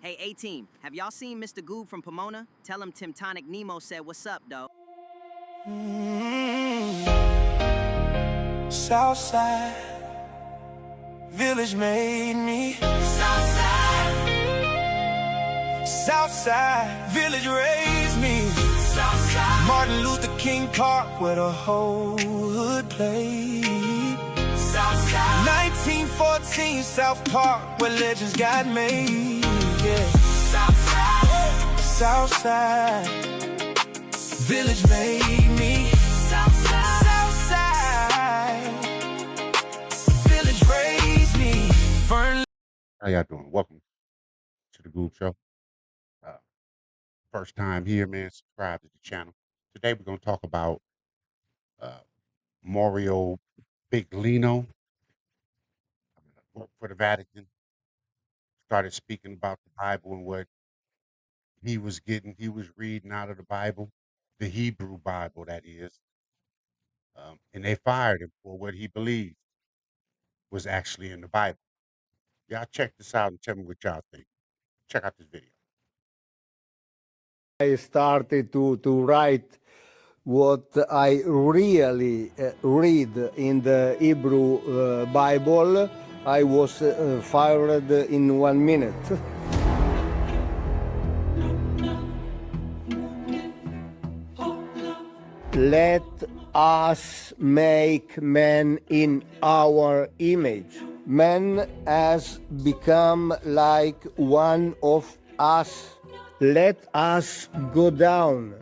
Hey, A-Team, have y'all seen Mr. Goob from Pomona? Tell him Timtonic Nemo said what's up, though. Southside Village made me. Southside Village raised me. Southside Martin Luther King Park where the whole hood played. Southside 1914 South Park where legends got made. Yeah. Southside, Southside Village made me. Southside, Southside Village raised me. How y'all doing? Welcome to the Goob Show. First time here, man. Subscribe to the channel. Today we're going to talk about Mauro Biglino. Worked for the Vatican. Started speaking about the Bible and what he was reading out of the Bible, the Hebrew Bible, that is. And they fired him for what he believed was actually in the Bible. Y'all check this out and tell me what y'all think. Check out this video. I started to write what I really read in the Hebrew Bible. I was fired in 1 minute. Let us make man in our image. Man has become like one of us. Let us go down.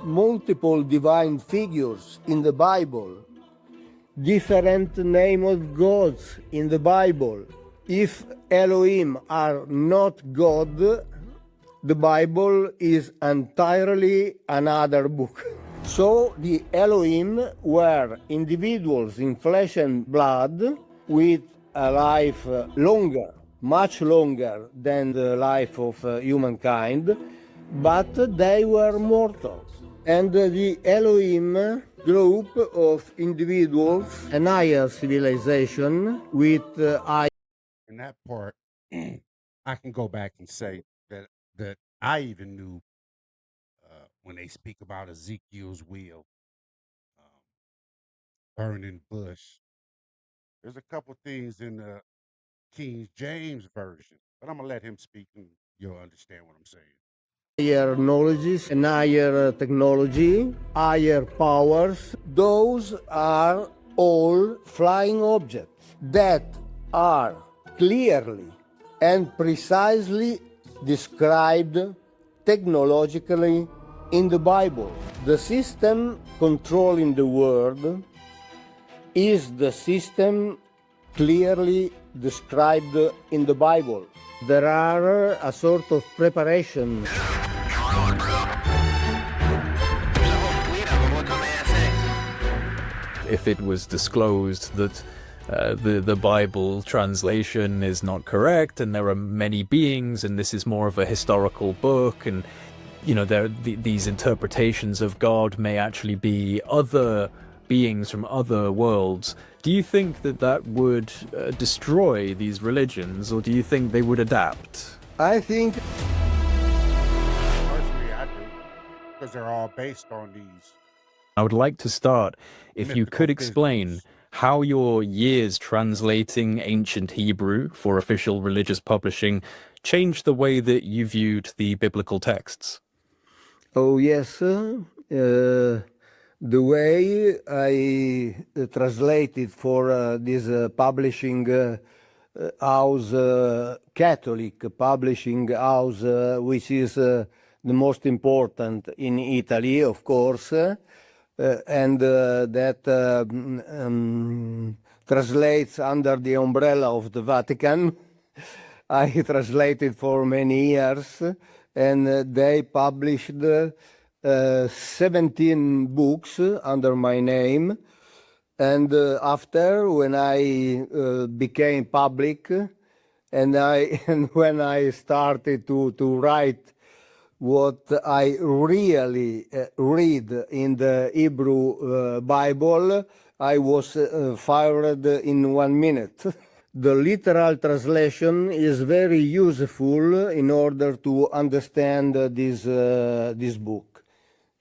Multiple divine figures in the Bible. Different name of gods in the Bible. If Elohim are not God, the Bible is entirely another book. So the Elohim were individuals in flesh and blood with a life longer, much longer than the life of humankind, but they were mortal. And the Elohim group of individuals, a higher civilization with In that part, I can go back and say that I even knew when they speak about Ezekiel's wheel, burning bush. There's a couple things in the King James version, but I'm gonna let him speak and you'll understand what I'm saying. higher knowledges and higher technology, higher powers. Those are all flying objects that are clearly and precisely described technologically in the Bible. The system controlling the world is the system clearly described in the Bible. There are a sort of preparation. If it was disclosed that the Bible translation is not correct and there are many beings and this is more of a historical book, and you know these interpretations of God may actually be other beings from other worlds, do you think that would destroy these religions, or do you think they would adapt? I think Personally, I do, because they're all based on these. I would like to start, if you could mythical explain figures. how your years translating ancient Hebrew for official religious publishing changed the way that you viewed the biblical texts. Oh yes, the way I translated for this publishing house, Catholic publishing house, which is the most important in Italy, of course, and that translates under the umbrella of the Vatican. I translated for many years, and they published 17 books under my name. And after, when I became public, and when I started to write what I really read in the Hebrew Bible, I was fired in 1 minute. the literal translation is very useful in order to understand this book.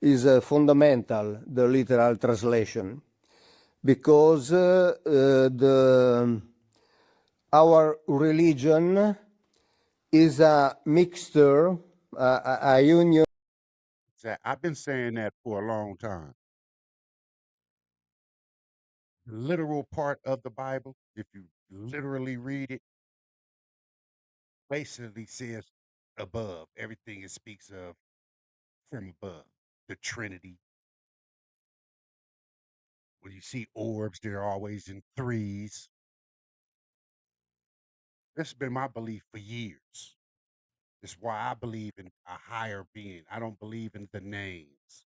Is fundamental, the literal translation, because our religion is a mixture, a union. I've been saying that for a long time. The literal part of the Bible, if you literally read it, basically says above. Everything it speaks of from above. The Trinity. When you see orbs, they're always in threes. This has been my belief for years. It's why I believe in a higher being. I don't believe in the names.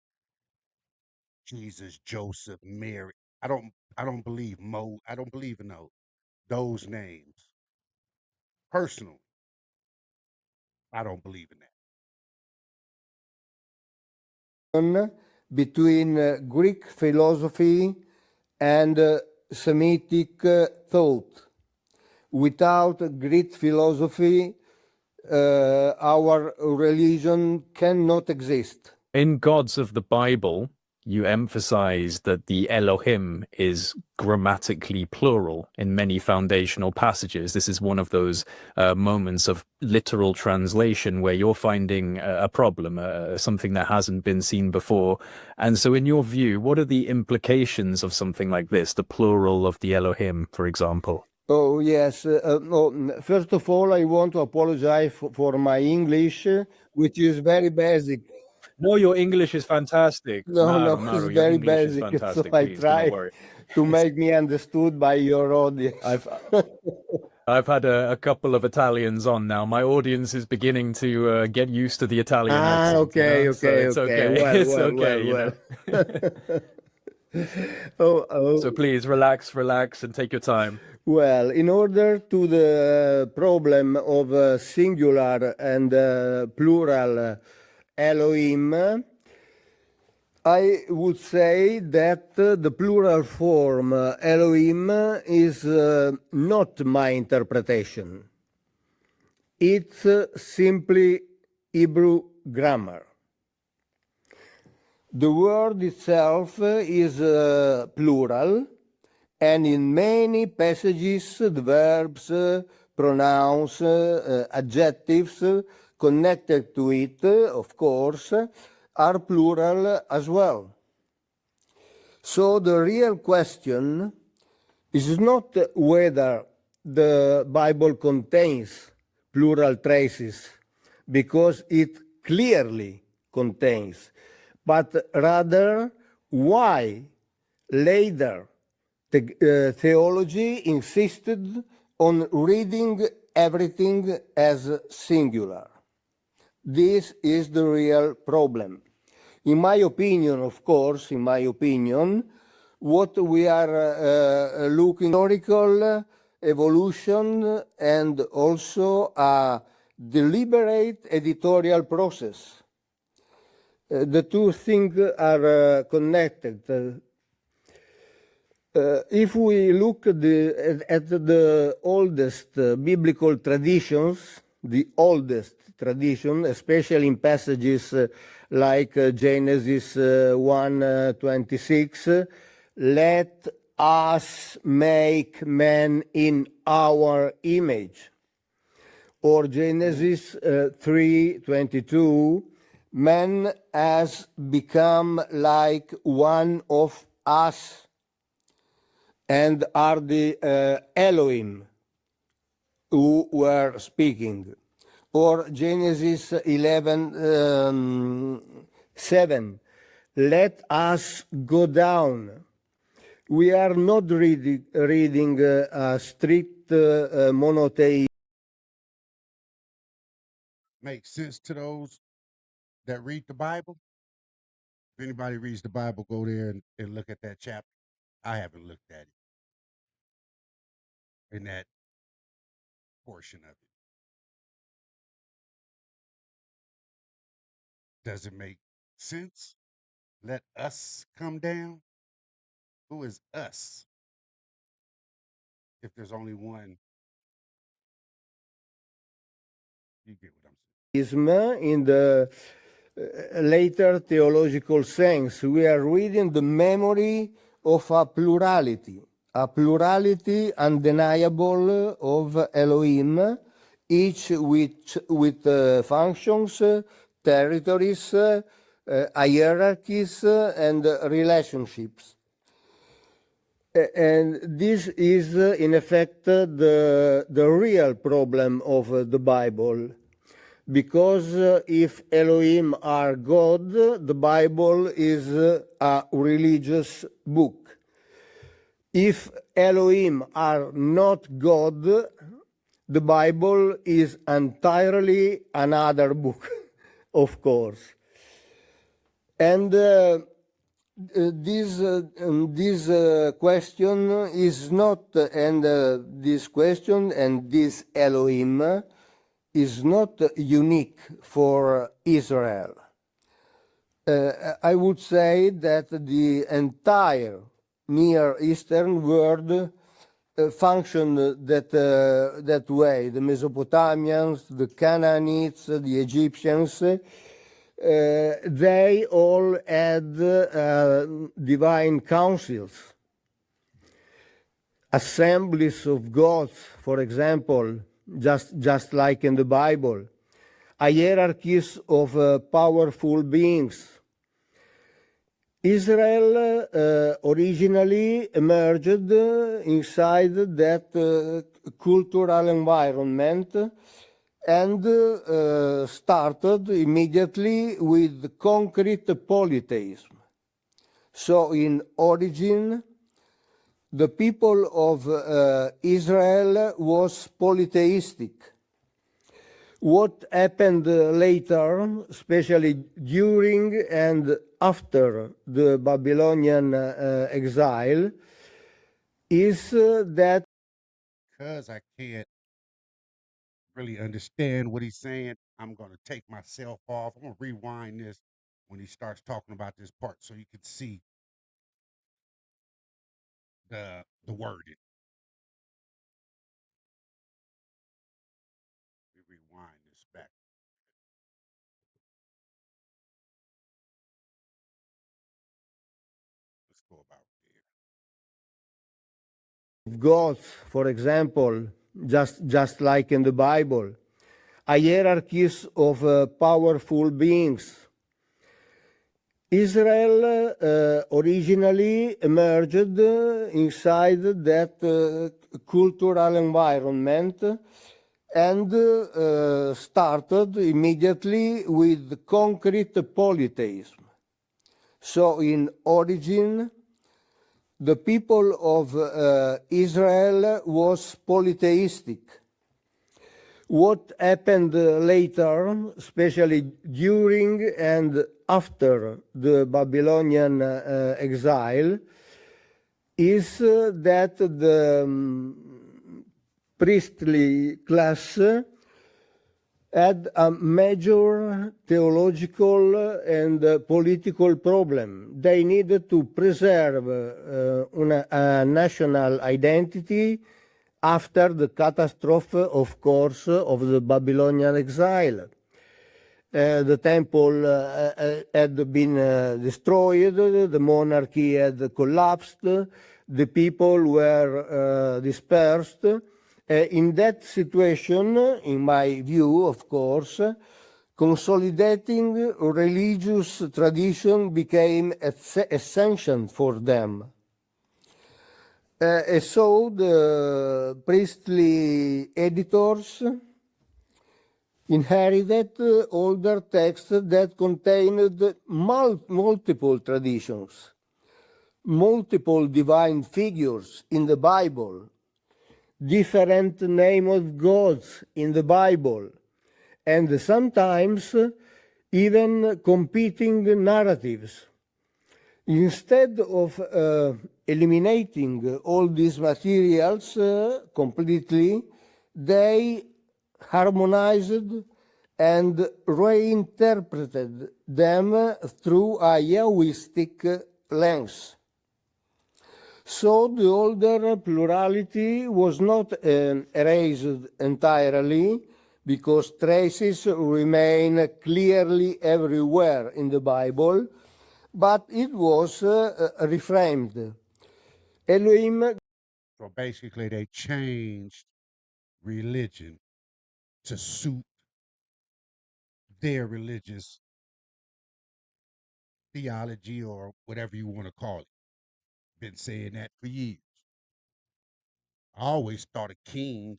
Jesus, Joseph, Mary. I don't believe I don't believe in those names. Personally, I don't believe in that. Between Greek philosophy and Semitic thought. Without Greek philosophy, our religion cannot exist. In Gods of the Bible, you emphasize that the Elohim is grammatically plural in many foundational passages. This is one of those moments of literal translation where you're finding a problem, something that hasn't been seen before. And so, in your view, what are the implications of something like this, the plural of the Elohim, for example? Oh, yes. First of all, I want to apologize for my English, which is very basic. No, your English is fantastic. No, Mauro, it's your very English is basic. So fantastic. I Please do not try worry. to make me understood by your audience. I've had a couple of Italians on now. My audience is beginning to get used to the Italian accent. Okay, you know? okay, So it's okay. okay. Well, It's well, okay, well, you well. know. So please relax, and take your time. Well, in order to the problem of singular and plural Elohim, I would say that the plural form Elohim is not my interpretation. It's simply Hebrew grammar. The word itself is plural, and in many passages the verbs, pronouns, adjectives connected to it, of course, are plural as well. So the real question is not whether the Bible contains plural traces, because it clearly contains, but rather why later the theology insisted on reading everything as singular. This is the real problem. In my opinion, of course, what we are looking historical evolution and also a deliberate editorial process. The two things are connected. If we look at the oldest biblical traditions, the oldest tradition, especially in passages like Genesis 1:26, let us make man in our image, or Genesis 3:22, man has become like one of us, and are the Elohim who were speaking. Or Genesis 11:7, let us go down. We are not reading a strict monotheism. Makes sense to those that read the Bible. If anybody reads the Bible, go there and look at that chapter. I haven't looked at it in that portion of it. Does it make sense? Let us come down. Who is us? If there's only one You get what I'm saying. In the later theological sense. We are reading the memory of a plurality undeniable of Elohim, each with functions, territories, hierarchies, and relationships. And this is, in effect, the real problem of the Bible. Because if Elohim are God, the Bible is a religious book. If Elohim are not God, the Bible is entirely another book, of course. And this question is not, and this question and this Elohim is not unique for Israel. I would say that the entire Near Eastern world functioned that way. The Mesopotamians, the Canaanites, the Egyptians, they all had divine councils, assemblies of gods, for example, just like in the Bible, hierarchies of powerful beings. Israel originally emerged inside that cultural environment and started immediately with concrete polytheism. So in origin, the people of Israel was polytheistic. What happened later, especially during and after the Babylonian exile, is that Because I can't really understand what he's saying, I'm going to take myself off. I'm going to rewind this when he starts talking about this part so you can see the wording. Let me rewind this back. Let's go about there. gods, for example, just like in the Bible, hierarchies of powerful beings. Israel originally emerged inside that cultural environment and started immediately with concrete polytheism. So in origin, the people of Israel was polytheistic. What happened later, especially during and after the Babylonian exile, is that the priestly class had a major theological and political problem. They needed to preserve a national identity after the catastrophe, of course, of the Babylonian exile. The temple had been destroyed, the monarchy had collapsed, the people were dispersed. In that situation, in my view, of course, consolidating religious tradition became essential for them. And so the priestly editors inherited older texts that contained multiple traditions, multiple divine figures in the Bible, different names of gods in the Bible, and sometimes even competing narratives. Instead of eliminating all these materials completely, they harmonized and reinterpreted them through a Yahwistic lens. So the older plurality was not erased entirely, because traces remain clearly everywhere in the Bible, but it was reframed. Elohim. So basically, they changed religion to suit their religious theology or whatever you want to call it. Been saying that for years. I always thought a king,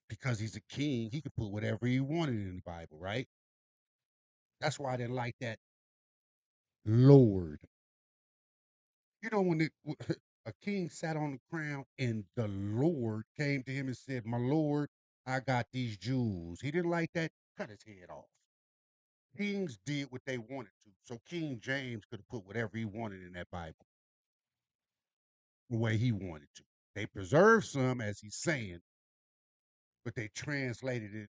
because he's a king, he could put whatever he wanted in the Bible, right? That's why I didn't like that Lord. You know, when a king sat on the crown and the Lord came to him and said, "My Lord, I got these jewels." He didn't like that, cut his head off. Kings did what they wanted to. So King James could have put whatever he wanted in that Bible the way he wanted to. They preserved some, as he's saying, but they translated it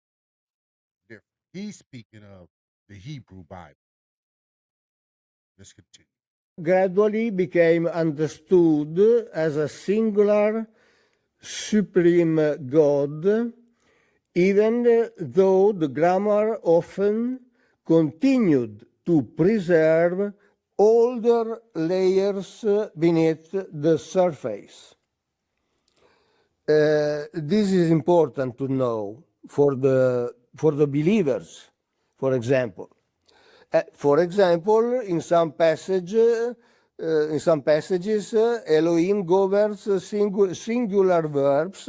different. He's speaking of the Hebrew Bible. Let's continue. Gradually became understood as a singular supreme God, even though the grammar often continued to preserve older layers beneath the surface. This is important to know for the believers, for example. For example, in some passages, Elohim governs singular verbs,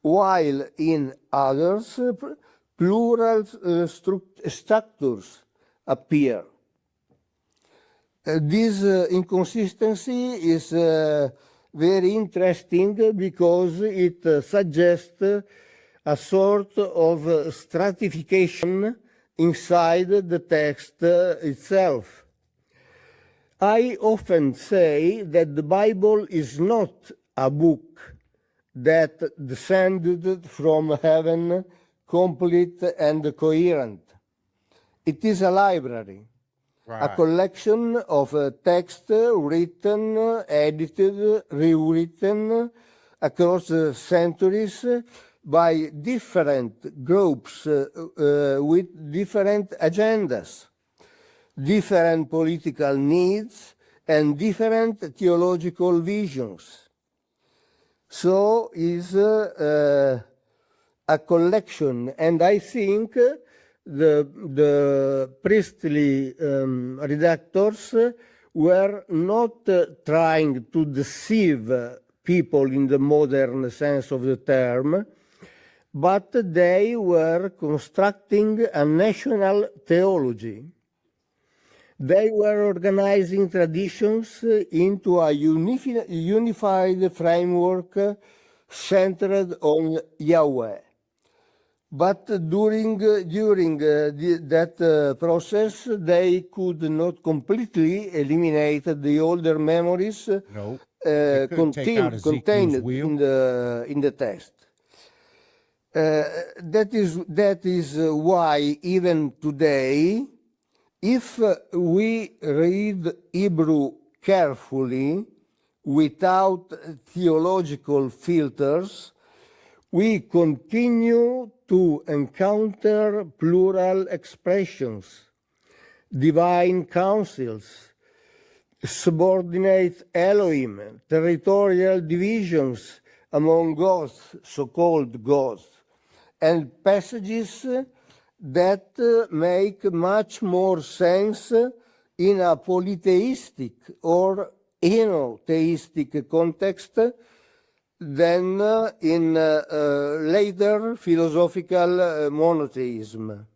while in others, plural structures appear. This inconsistency is very interesting because it suggests a sort of stratification inside the text itself. I often say that the Bible is not a book that descended from heaven complete and coherent. It is a library, a collection of text written, edited, rewritten across centuries by different groups with different agendas, different political needs, and different theological visions. So is a collection, and I think the priestly redactors were not trying to deceive people in the modern sense of the term, but they were constructing a national theology. They were organizing traditions into a unified framework centered on Yahweh. But during that process, they could not completely eliminate the older memories contained in the text. That is why even today, if we read Hebrew carefully, without theological filters, we continue to encounter plural expressions, divine councils, subordinate Elohim, territorial divisions among gods, so-called gods, and passages that make much more sense in a polytheistic or enotheistic context than in later philosophical monotheism.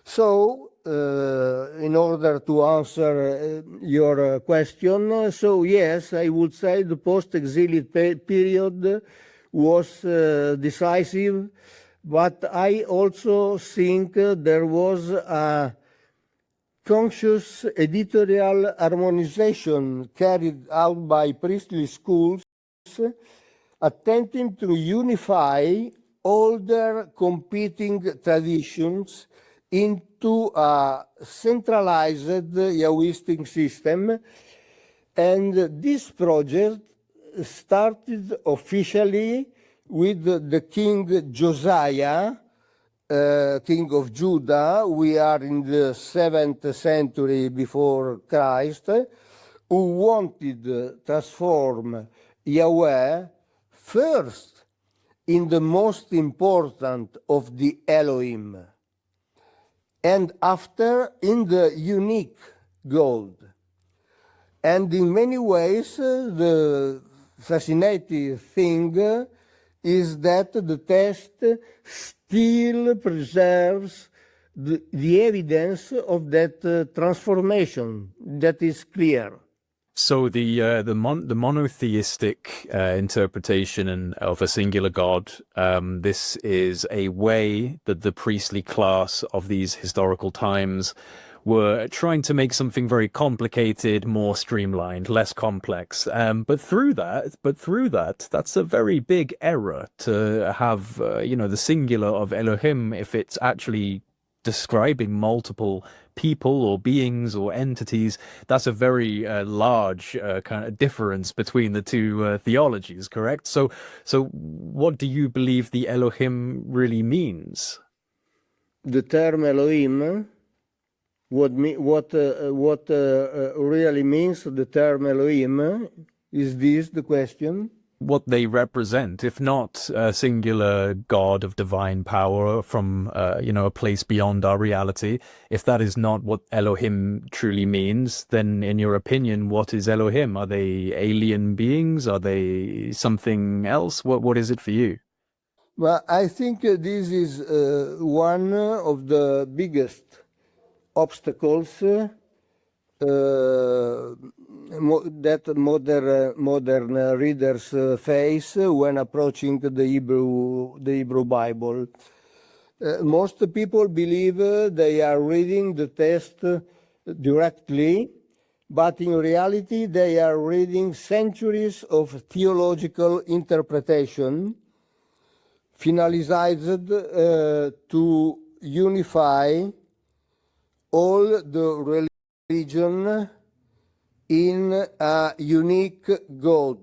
So, in order to answer your question, so yes, I would say the post-exilic period was decisive, but I also think there was a conscious editorial harmonization carried out by priestly schools, attempting to unify older competing traditions into a centralized Yahwistic system. And this project started officially with the King Josiah king of Judah. We are in the 7th century before Christ, who wanted to transform Yahweh first in the most important of the Elohim, and after in the unique God. And in many ways, the fascinating thing is that the text still preserves the evidence of that transformation. That is clear. So the monotheistic interpretation of a singular God, this is a way that the priestly class of these historical times were trying to make something very complicated more streamlined, less complex. But through that, that's a very big error to have, the singular of Elohim if it's actually describing multiple people or beings or entities. That's a very large kind of difference between the two theologies, correct? So what do you believe the Elohim really means? The term Elohim, what really means the term Elohim? Is this the question? What they represent, if not a singular God of divine power from a place beyond our reality, if that is not what Elohim truly means, then in your opinion, what is Elohim? Are they alien beings? Are they something else? What is it for you? Well, I think this is one of the biggest obstacles that modern readers face when approaching the Hebrew Bible. Most people believe they are reading the text directly, but in reality they are reading centuries of theological interpretation finalized to unify all the religion in a unique God.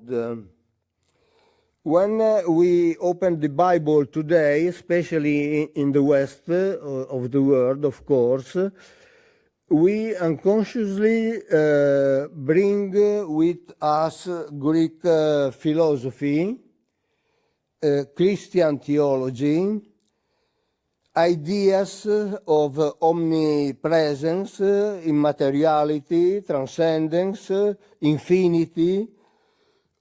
When we open the Bible today, especially in the West of the world, of course, we unconsciously bring with us Greek philosophy, Christian theology, ideas of omnipresence, immateriality, transcendence, infinity,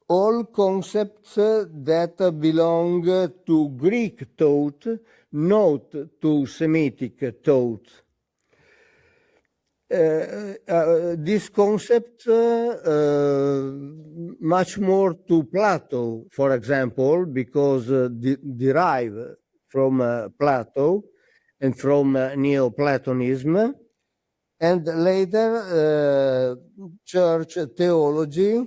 all concepts that belong to Greek thought, not to Semitic thought. This concept much more to Plato, for example, because derive from Plato and from Neoplatonism, and later church theology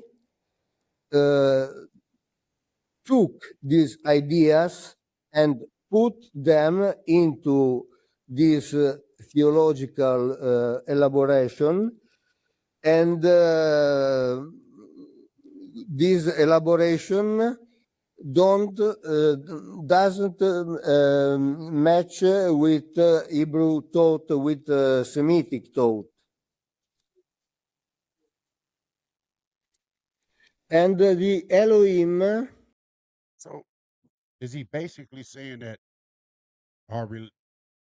took these ideas and put them into this theological elaboration, and this elaboration doesn't match with Hebrew thought, with Semitic thought. And the Elohim. So, is he basically saying that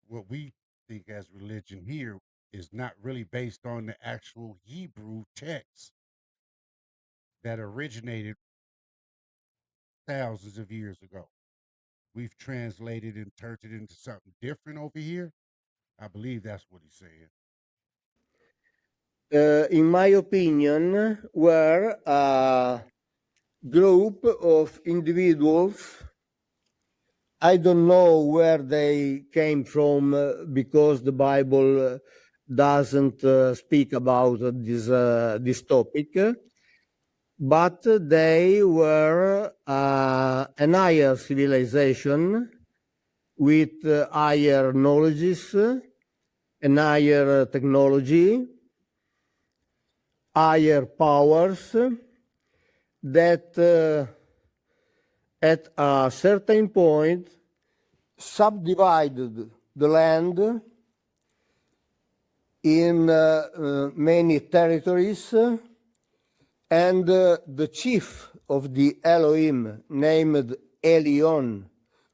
what we think as religion here is not really based on the actual Hebrew text that originated thousands of years ago? We've translated and turned it into something different over here. I believe that's what he's saying. In my opinion, were a group of individuals. I don't know where they came from because the Bible doesn't speak about this topic, but they were an higher civilization with higher knowledges and higher technology, higher powers that at a certain point subdivided the land in many territories, and the chief of the Elohim, named Elion,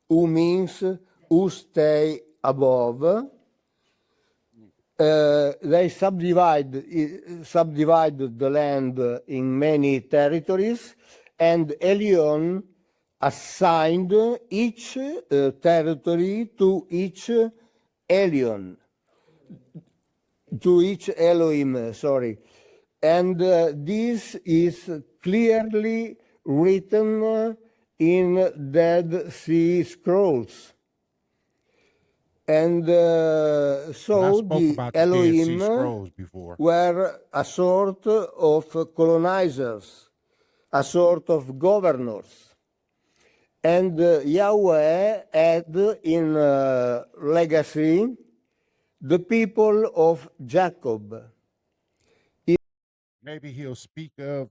who means who stay above, they subdivided the land in many territories, and Elion assigned each territory to each Elion, to each Elohim, sorry. And this is clearly written in Dead Sea Scrolls. And so the about the Dead Sea Elohim Scrolls before. were a sort of colonizers, a sort of governors. And Yahweh had in legacy the people of Jacob. Maybe he'll speak of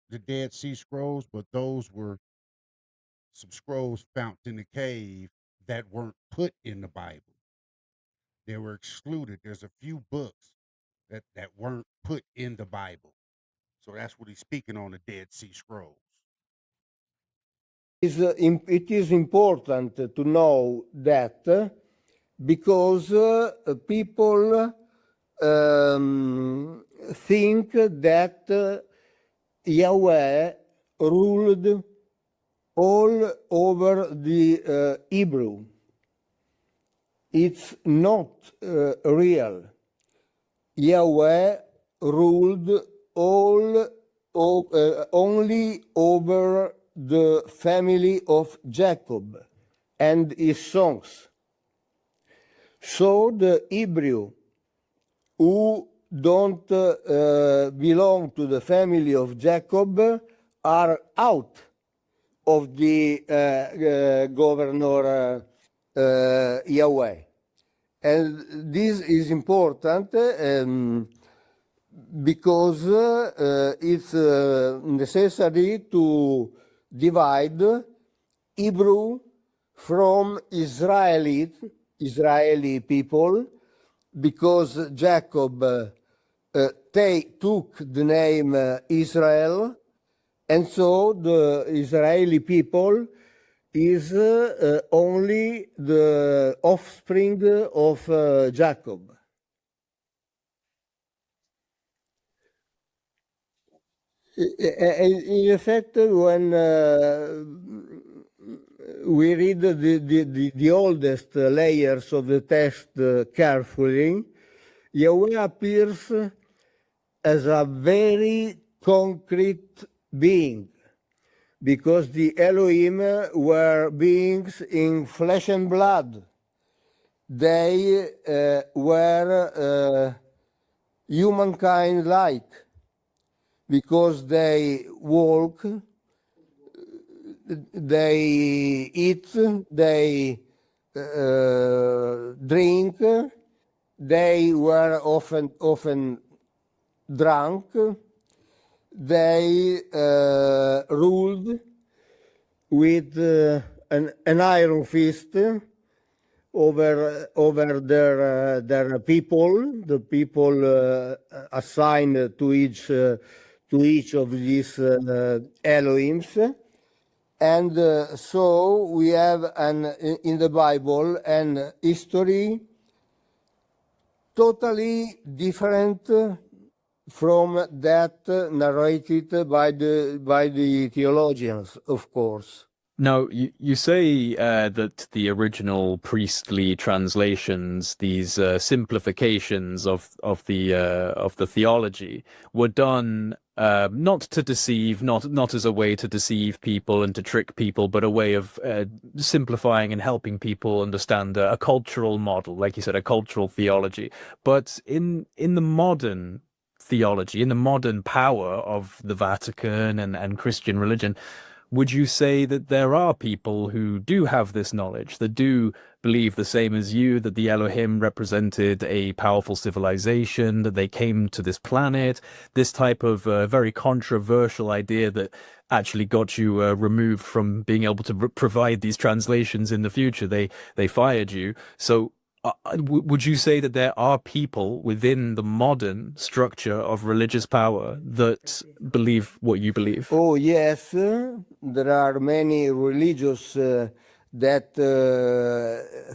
the Dead Sea Scrolls, but those were some scrolls found in the cave that weren't put in the Bible. They were excluded. There's a few books that weren't put in the Bible. So that's what he's speaking on, the Dead Sea Scrolls. It is important to know that because people think that Yahweh ruled all over the Hebrew. It's not real. Yahweh ruled only over the family of Jacob and his sons. So the Hebrew who don't belong to the family of Jacob are out of the governor Yahweh. And this is important because it's necessary to divide Hebrew from Israeli people, because Jacob took the name Israel, and so the Israeli people is only the offspring of Jacob. In effect, when we read the oldest layers of the text carefully, Yahweh appears as a very concrete being, because the Elohim were beings in flesh and blood. They were humankind-like, because they walk, they eat, they drink, they were often drunk, they ruled with an iron fist over their people, the people assigned to each of these Elohims. And so we have in the Bible an history totally different from that narrated by the theologians, of course. Now, you say that the original priestly translations, these simplifications of the theology, were done not to deceive, not as a way to deceive people and to trick people, but a way of simplifying and helping people understand a cultural model, like you said, a cultural theology. But in the modern theology, in the modern power of the Vatican and Christian religion, would you say that there are people who do have this knowledge, that do believe the same as you, that the Elohim represented a powerful civilization, that they came to this planet, this type of very controversial idea that actually got you removed from being able to provide these translations in the future? They fired you. So would you say that there are people within the modern structure of religious power that believe what you believe? Oh, yes, there are many religious that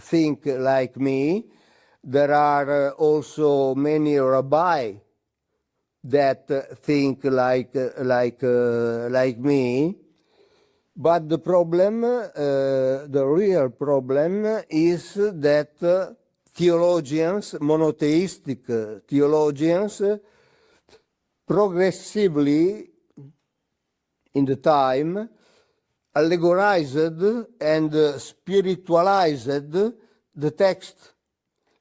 think like me. There are also many rabbi that think like me. But the problem, the real problem, is that theologians, monotheistic theologians, progressively in the time allegorized and spiritualized the text.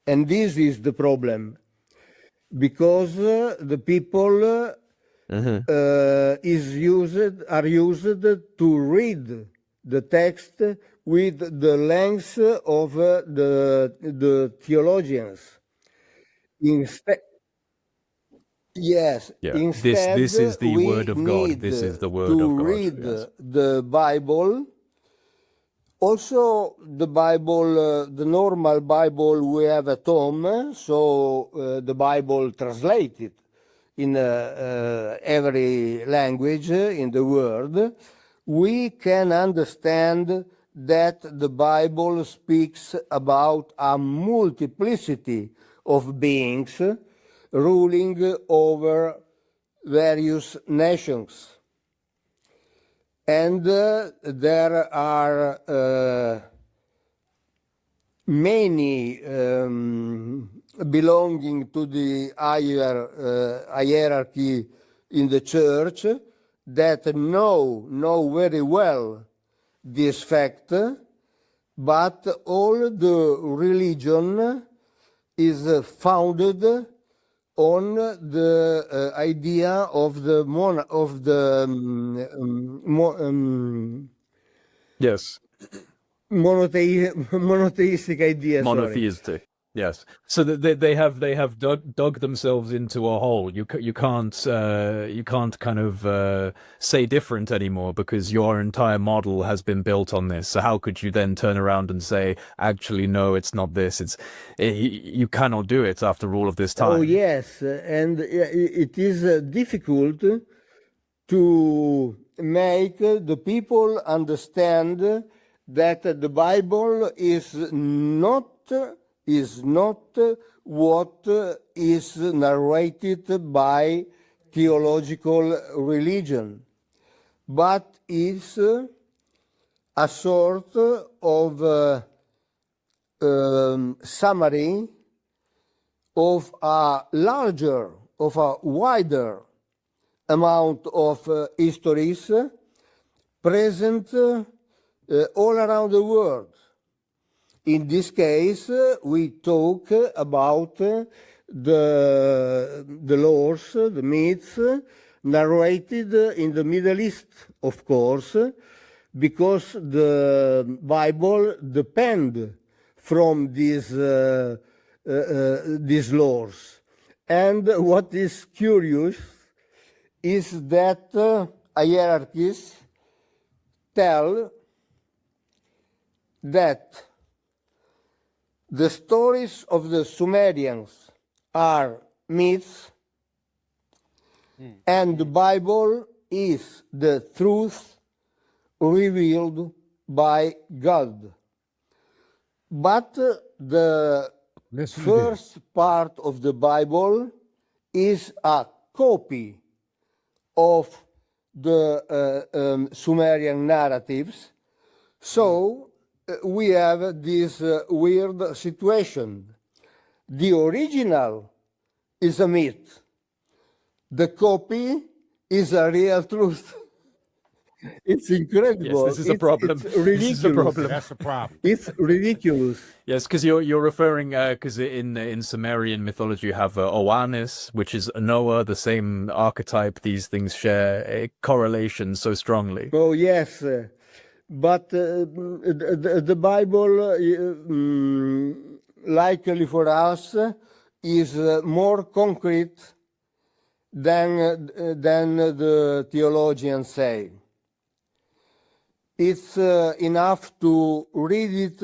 And this is the problem, because the people are used to read the text with the lens of the theologians. Instead, yes, Yeah. instead This is the we word of God. need This is the word to of God. read Yes. the Bible. Also, the Bible, the normal Bible we have at home, so the Bible translated in every language in the world, we can understand that the Bible speaks about a multiplicity of beings ruling over various nations. And there are many belonging to the higher hierarchy in the church that know very well this fact, but all the religion is founded on the idea of the Yes. monotheistic idea. Sorry. Monotheistic. Yes. So that they have dug themselves into a hole. You can't kind of say different anymore, because your entire model has been built on this. So how could you then turn around and say, actually, no, it's not this. You cannot do it after all of this time. Oh yes, and it is difficult to make the people understand that the Bible is not what is narrated by theological religion, but is a sort of summary of a larger, of a wider amount of histories present all around the world. In this case, we talk about the laws, the myths narrated in the Middle East, of course, because the Bible depends from these laws. And what is curious is that hierarchies tell that the stories of the Sumerians are myths, and the Bible is the truth revealed by God. But the first part of the Bible is a copy of the Sumerian narratives. So we have this weird situation. The original is a myth. The copy is a real truth. It's incredible. Yes, this is a problem. It's ridiculous. This is a problem. That's a problem. It's ridiculous. Yes, because you're referring because in Sumerian mythology you have Oannes, which is Noah, the same archetype. These things share a correlation so strongly. Oh yes, but the Bible, likely for us, is more concrete than the theologians say. it's enough to read it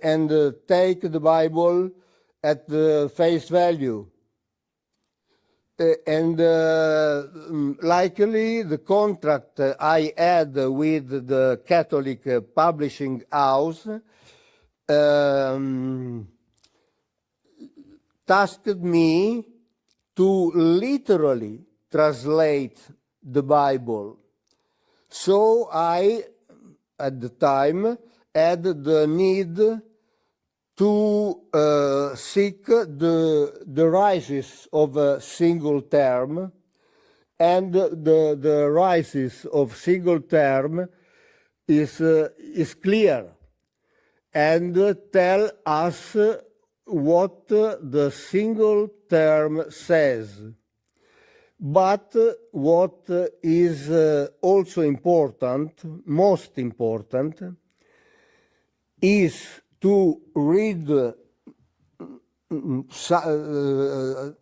and take the Bible at the face value. Likely the contract I had with the Catholic publishing house tasked me to literally translate the Bible. So I, at the time, had the need to seek the rises of a single term, and the rises of single term is clear and tell us what the single term says. But what is also important, most important, is to read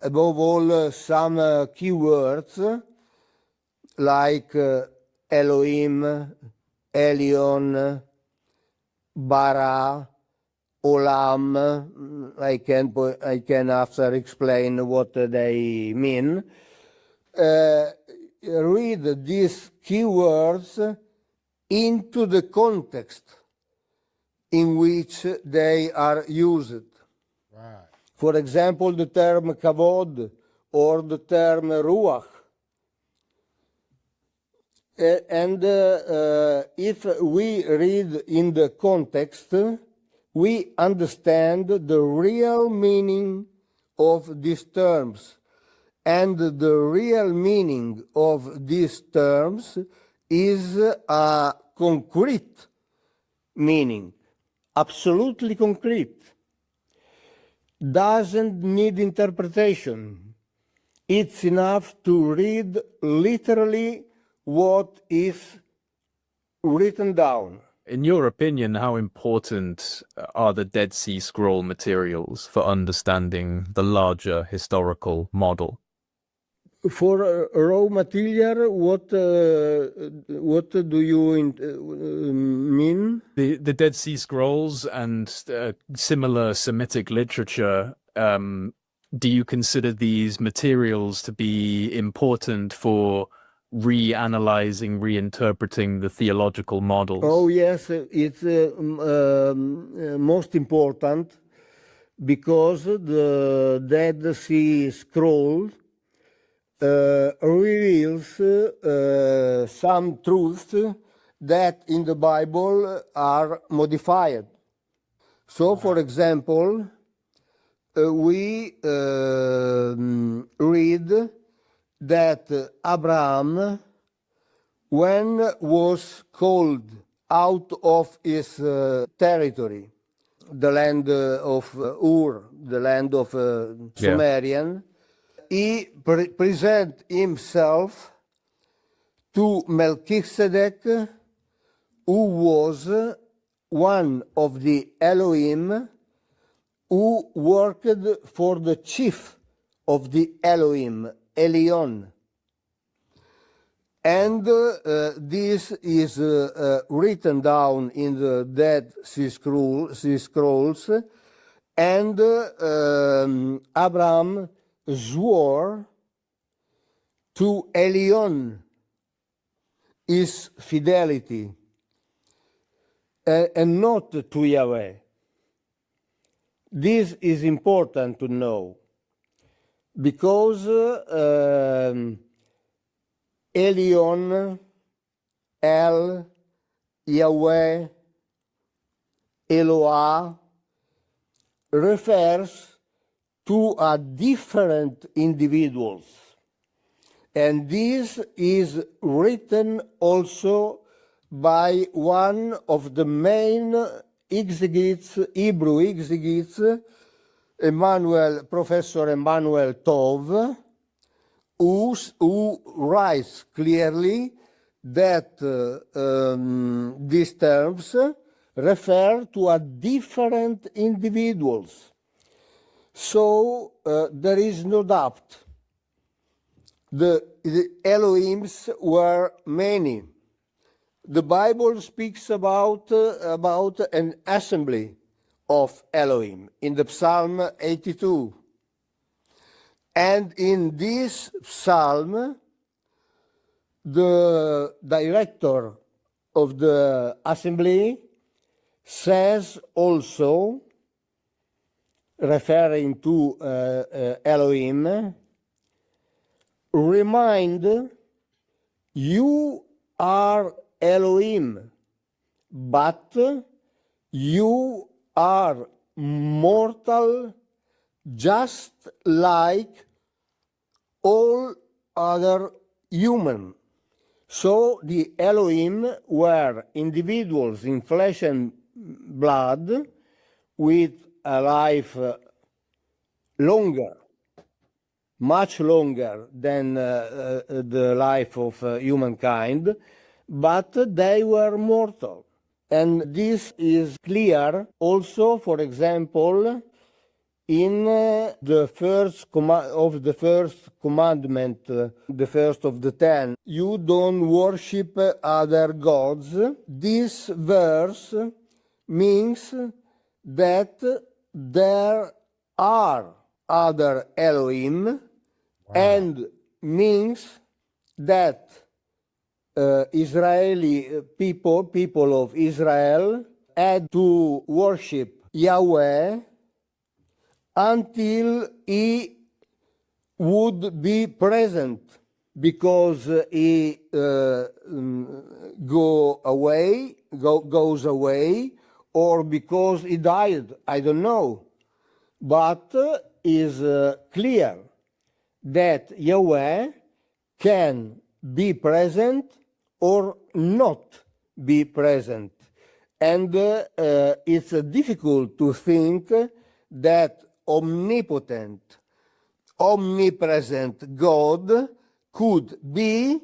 above all some keywords like Elohim, Elion, Bara, Olam. I can after explain what they mean. Read these keywords into the context in which they are used. Right. For example, the term kavod or the term ruach. And if we read in the context, we understand the real meaning of these terms. And the real meaning of these terms is a concrete meaning, absolutely concrete. Doesn't need interpretation. It's enough to read literally what is written down. In your opinion, how important are the Dead Sea Scroll materials for understanding the larger historical model? For raw material, what do you mean? The Dead Sea Scrolls and similar Semitic literature, do you consider these materials to be important for reanalyzing, reinterpreting the theological models? Oh yes, it's most important because the Dead Sea Scroll reveals some truths that in the Bible are modified. So, for example, we read that Abraham, when was called out of his territory, the land of Ur, the land of Sumerian, he present himself to Melchizedek, who was one of the Elohim who worked for the chief of the Elohim, Elion. And this is written down in the Dead Sea Scrolls, and Abraham swore to Elion his fidelity and not to Yahweh. This is important to know because Elion, El, Yahweh, Eloah refers to a different individuals. And this is written also by one of the main exegetes, Hebrew exegetes, Professor Emmanuel Tov, who writes clearly that these terms refer to a different individuals. So there is no doubt. The Elohims were many. The Bible speaks about an assembly of Elohim in the Psalm 82. And in this psalm, the director of the assembly says also, referring to Elohim, remind, you are Elohim, but you are mortal just like all other human. So the Elohim were individuals in flesh and blood with a life longer, much longer than the life of humankind, but they were mortal. And this is clear also, for example, in the first commandment, the first of the 10, you don't worship other gods. This verse means that there are other Elohim, and means that Israeli people of Israel had to worship Yahweh until he would be present, because he goes away, or because he died, I don't know. But is clear that Yahweh can be present or not be present. And it's difficult to think that omnipotent, omnipresent God could be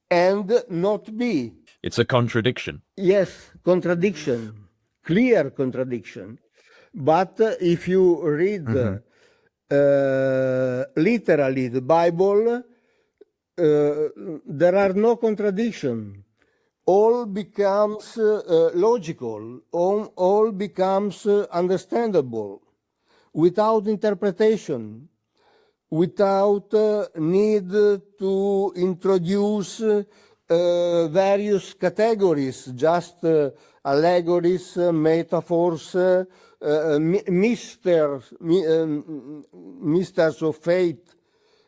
and not be. It's a contradiction. Yes, contradiction, clear contradiction. But if you read literally the Bible, there are no contradiction. All becomes logical, all becomes understandable, without interpretation, without need to introduce various categories, just allegories, metaphors, mysters of faith,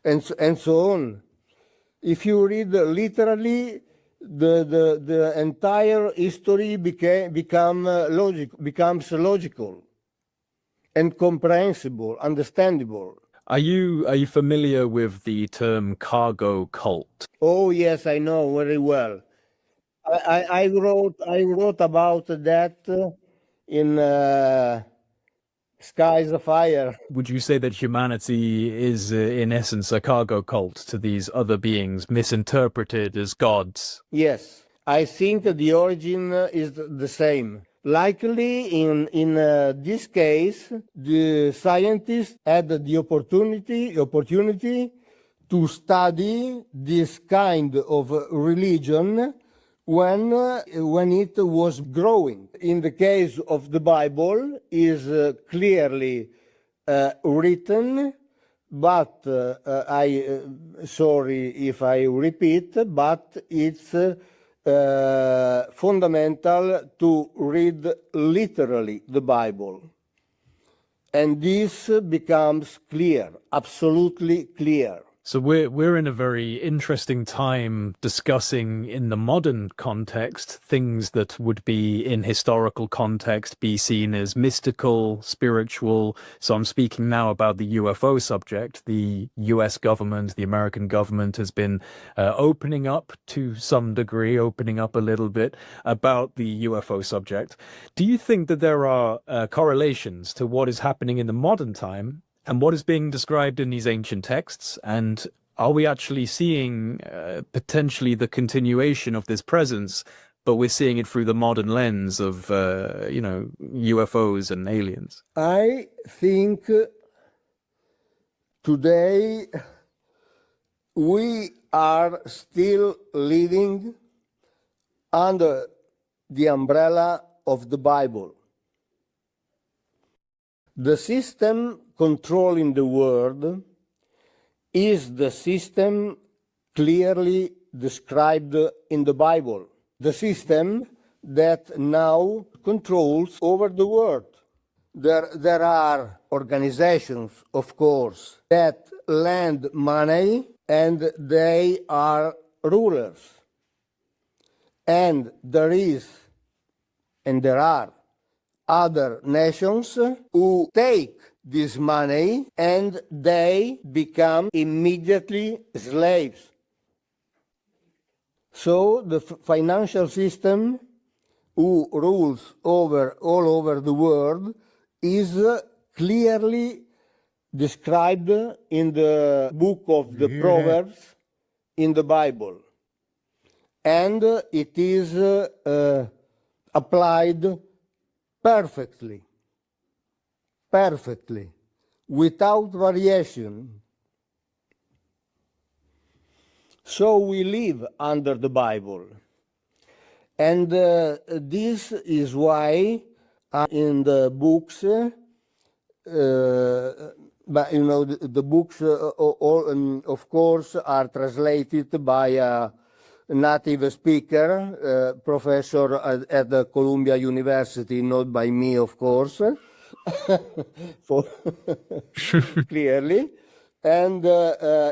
and so on. If you read literally, the entire history becomes logical and comprehensible, understandable. Are you familiar with the term cargo cult? Oh yes, I know very well. I wrote about that in Skies of Fire. Would you say that humanity is, in essence, a cargo cult to these other beings, misinterpreted as gods? Yes, I think the origin is the same. Likely, in this case, the scientists had the opportunity to study this kind of religion when it was growing. In the case of the Bible, is clearly written, but sorry if I repeat, but it's fundamental to read literally the Bible. And this becomes clear, absolutely clear. So we're in a very interesting time discussing in the modern context things that would be in historical context be seen as mystical, spiritual. So I'm speaking now about the UFO subject. The US government, the American government has been opening up to some degree, opening up a little bit about the UFO subject. Do you think that there are correlations to what is happening in the modern time and what is being described in these ancient texts? And are we actually seeing potentially the continuation of this presence, but we're seeing it through the modern lens of, UFOs and aliens? I think today we are still living under the umbrella of the Bible. The system controlling the world is the system clearly described in the Bible. The system that now controls over the world. There are organizations, of course, that lend money and they are rulers. And there are other nations who take this money and they become immediately slaves. So the financial system who rules all over the world is clearly described in the book of the Proverbs in the Bible. And it is applied perfectly, without variation. So we live under the Bible. And this is why in the books, but you know, the books, of course, are translated by a native speaker, professor at the Columbia University, not by me, of course, clearly. And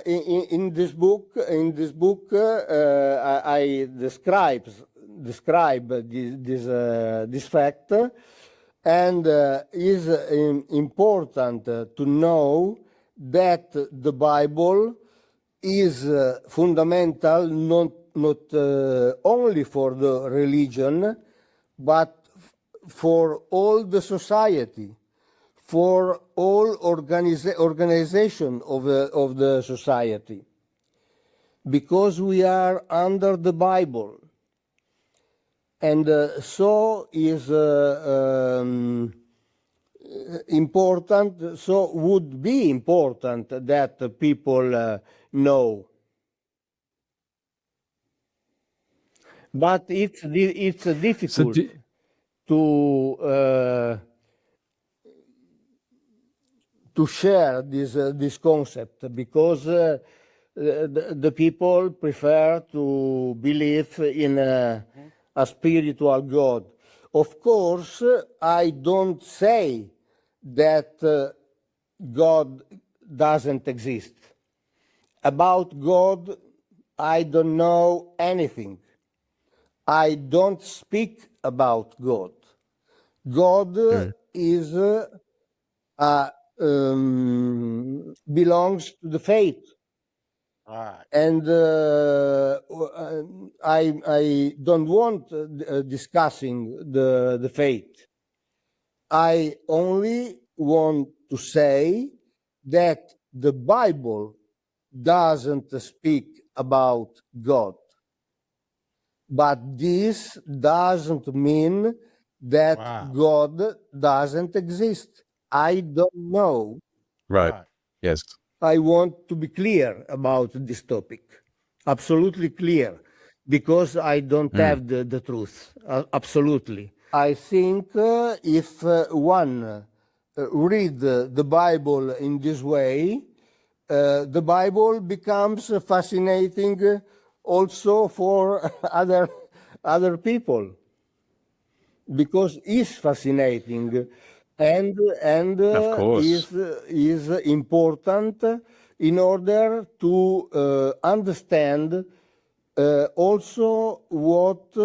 in this book, I describe this fact, and is important to know that the Bible is fundamental not only for the religion, but for all the society, for all organization of the society, because we are under the Bible. And so is important, so would be important that people know. But it's difficult to share this concept, because the people prefer to believe in a spiritual God. Of course, I don't say that God doesn't exist. About God, I don't know anything. I don't speak about God. God is belongs to the faith. Right. And I don't want discussing the faith. I only want to say that the Bible doesn't speak about God. But this doesn't mean that God doesn't exist. I don't know. Right. Yes. I want to be clear about this topic, absolutely clear, because I don't have the truth, absolutely. I think if one read the Bible in this way, the Bible becomes fascinating also for other people, because it's fascinating. And is important in order to understand also what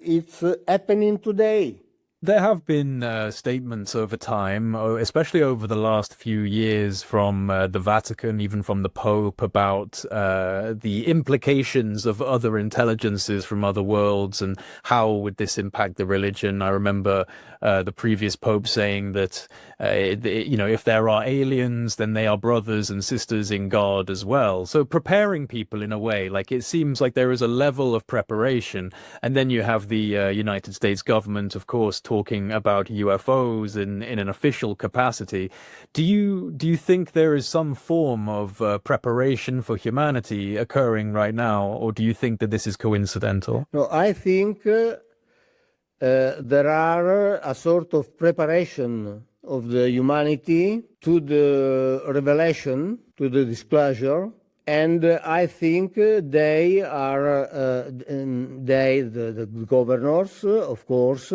is happening today. There have been statements over time, especially over the last few years, from the Vatican, even from the Pope, about the implications of other intelligences from other worlds and how would this impact the religion. I remember the previous Pope saying that if there are aliens, then they are brothers and sisters in God as well. So preparing people in a way, like it seems like there is a level of preparation, and then you have the United States government, of course, talking about UFOs in an official capacity. Do you think there is some form of preparation for humanity occurring right now, or do you think that this is coincidental? No, I think there are a sort of preparation of the humanity to the revelation, to the disclosure, and I think they are, the governors, of course,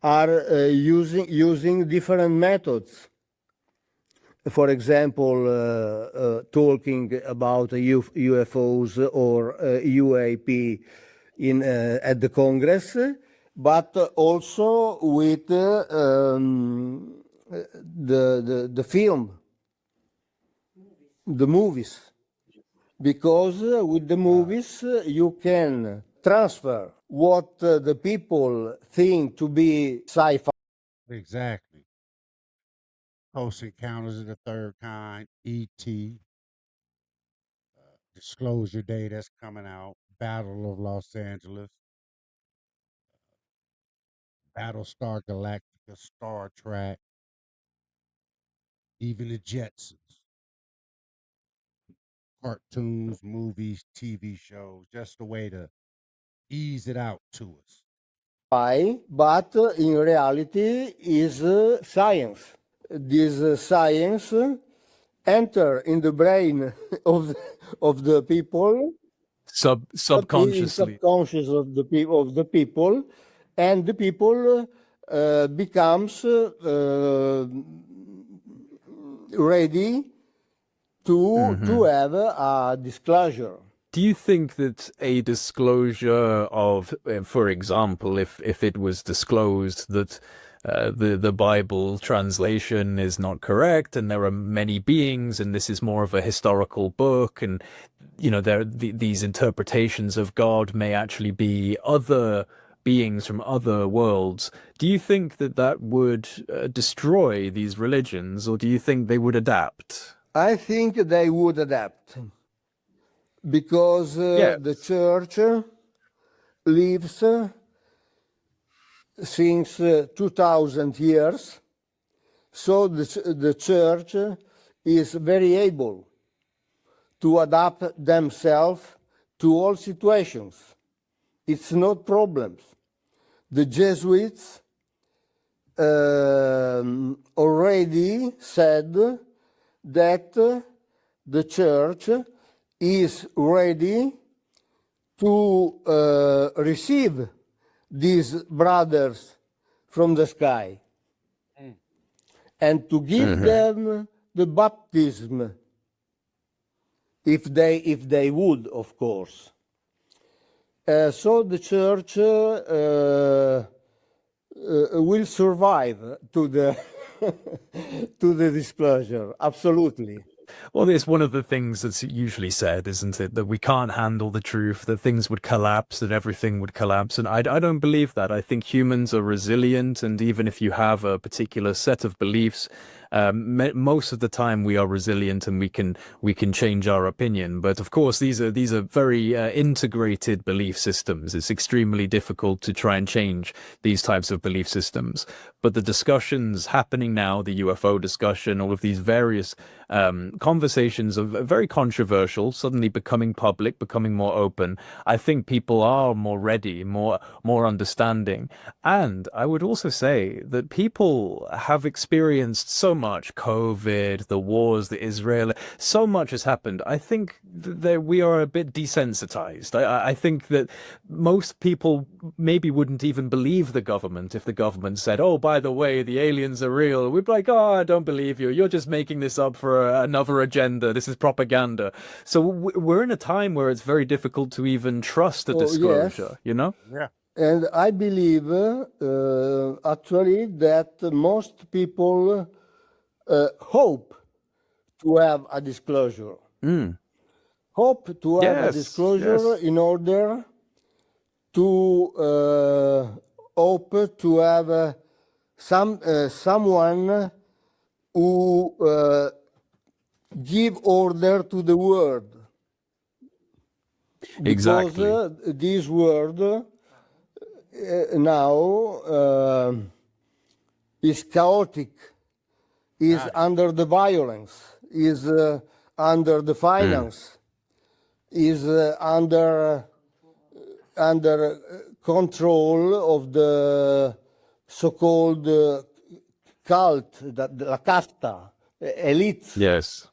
are using different methods. For example, talking about UFOs or UAP at the Congress, but also with the film, the movies, because with the movies you can transfer what the people think to be sci-fi. Exactly. Close Encounters of the Third Kind, E.T., Disclosure Day that's coming out, Battle of Los Angeles, Battlestar Galactica, Star Trek, even the Jetsons, cartoons, movies, TV shows, just a way to ease it out to us. But in reality is science. This science enter in the brain of the people, is Subconsciously. subconscious of the people, and the people becomes ready to have a disclosure. Do you think that a disclosure of, for example, if it was disclosed that the Bible translation is not correct and there are many beings and this is more of a historical book, and these interpretations of God may actually be other beings from other worlds, do you think that that would destroy these religions, or do you think they would adapt? I think they would adapt, because Yeah. the church lives since 2000 years, so the church is very able to adapt themselves to all situations. It's not problems. The Jesuits already said that the church is ready to receive these brothers from the sky and to give them the baptism, if they would, of course. So the church will survive to the to the disclosure, absolutely. Well, it's one of the things that's usually said, isn't it? That we can't handle the truth, that things would collapse, that everything would collapse. And I don't believe that. I think humans are resilient. And even if you have a particular set of beliefs, most of the time we are resilient and we can change our opinion. But of course, these are very integrated belief systems. It's extremely difficult to try and change these types of belief systems. But the discussions happening now, the UFO discussion, all of these various conversations are very controversial, suddenly becoming public, becoming more open. I think people are more ready, more understanding. And I would also say that people have experienced so much: COVID, the wars, the Israel, so much has happened. I think that we are a bit desensitized. I think that most people maybe wouldn't even believe the government if the government said, "Oh, by the way, the aliens are real." We'd be like, "Oh, I don't believe you. You're just making this up for another agenda. This is propaganda." So we're in a time where it's very difficult to even trust a disclosure, Yes. Yeah. And I believe actually that most people hope to have a disclosure. Hope to have a disclosure in order to hope to have someone who give order to the world, because Exactly. this world now is chaotic, is Got it. under the violence, is under the finance, is under control of the so-called cult, la casta, elites. Yes.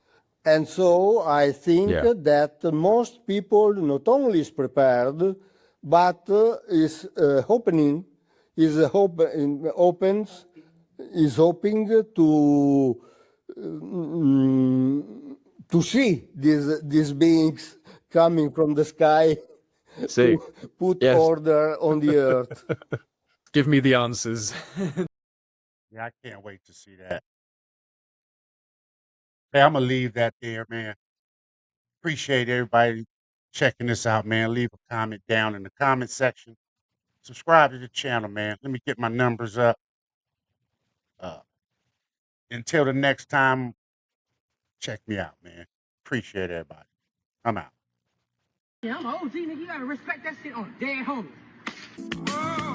And so I think Yeah. that most people not only is prepared, but is hoping to see these beings coming from the sky See. to put Yes. order on the earth. Give me the answers. Yeah, I can't wait to see that. Hey, I'm gonna leave that there, man. Appreciate everybody checking this out, man. Leave a comment down in the comment section. Subscribe to the channel, man. Let me get my numbers up. Until the next time, check me out, man. Appreciate everybody. I'm out. Yeah, I'm an OG, nigga. You gotta respect that shit on dead homies.